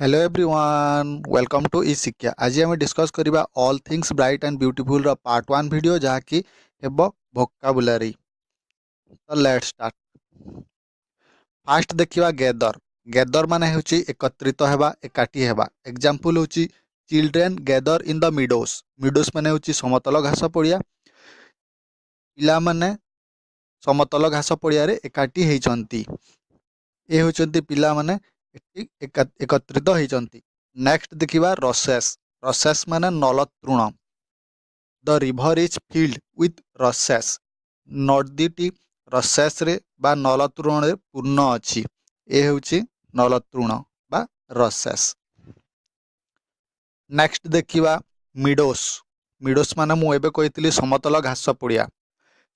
Hello everyone welcome to e Shiksha. आज आम discuss करबा all things bright and beautiful रो पार्ट 1 वीडियो जहाँकि हेबो वोकाबुलरी। तो लेट्स स्टार्ट। फास्ट देखिबा गैदर। गैदर माने होची एकत्रित हेबा, एकाठी हेबा। एग्जांपल होची children gather in the meadows. Meadows माने होची समतल घास पड़िया। पिला माने समतल घास पड़िया रे एकाठी हेचंती। ए होचंती पिला माने एकत्रित होइचंती। नेक्स्ट देखिबा रसेस। रसेस माने नलतृण। The river is filled with rushes. नदीटी रसेस रे बा नलतृण रे पूर्ण अछि। ए होची नलतृण बा रसेस। नेक्स्ट देखिबा मिडोस। मिडोस माने मु एबे कहितली समतल घास पड़िया।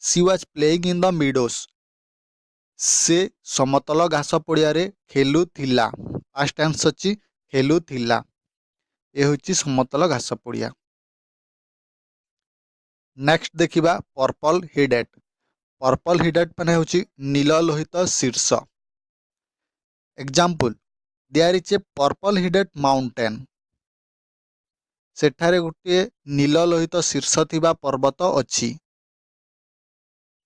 She was playing in the meadows. से समतल घास पड़िया रे खेलुथिला। पास्ट टेंस अछि खेलुथिला। ए होची समतल घास पड़िया। नेक्स्ट देखिबा पर्पल हिडेड। पर्पल हिडेड माने होची नील लोहित शीर्ष। Example there is a purple headed mountain. सेठारे गोटे नील लोहित शीर्ष थिबा पर्वत अछि।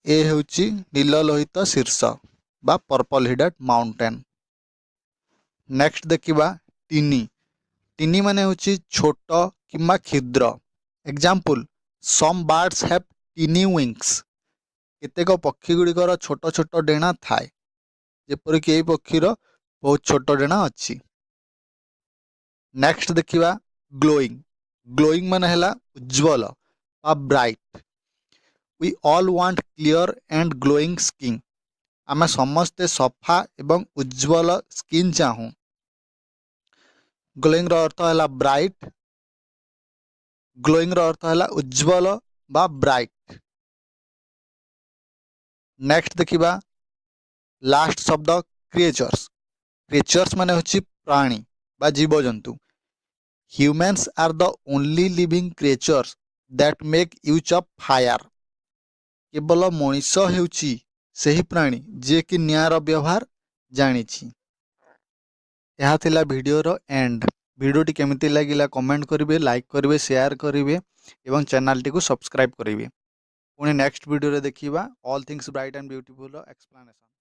ए होची नील लोहित शीर्ष बा पर्पल हिडेड माउंटेन। नेक्स्ट देखिबा टिनी। टिनी माने होची छोट किंबा क्षुद्र। Example some birds have tiny wings. केतेक पक्षी गुड़िकर छोट छोट डेणा थाए। जेपरिक एई पक्षीर बहुत छोट डेणा अच्छी। नेक्स्ट देखिबा ग्लोइंग। ग्लोइंग माने हैला उज्ज्वल बा bright. We all want clear and glowing skin. आमे समस्ते सफा एवं उज्ज्वल स्किन चाहूँ। ग्लोइंग रो अर्थ हैला ब्राइट। ग्लोइंग रो अर्थ हैला उज्ज्वल बा ब्राइट। नेक्स्ट देखिबा लास्ट शब्द क्रिएचर्स। क्रिएचर्स माने होची प्राणी बा जीव जंतु। Humans are the only living creatures that make use of fire. केवल मनुष्य हेउची सही प्राणी जे कि निआर व्यवहार जानिछि। यह थिला वीडियो रो एंड। वीडियोटी केमिति लागिला कमेंट करिवे, लाइक करिवे, शेयर करिवे एवं चैनल टी को सब्सक्राइब करिवे। पुणी नेक्स्ट वीडियो रे देखिबा all things bright and beautiful रो एक्सप्लेनेशन।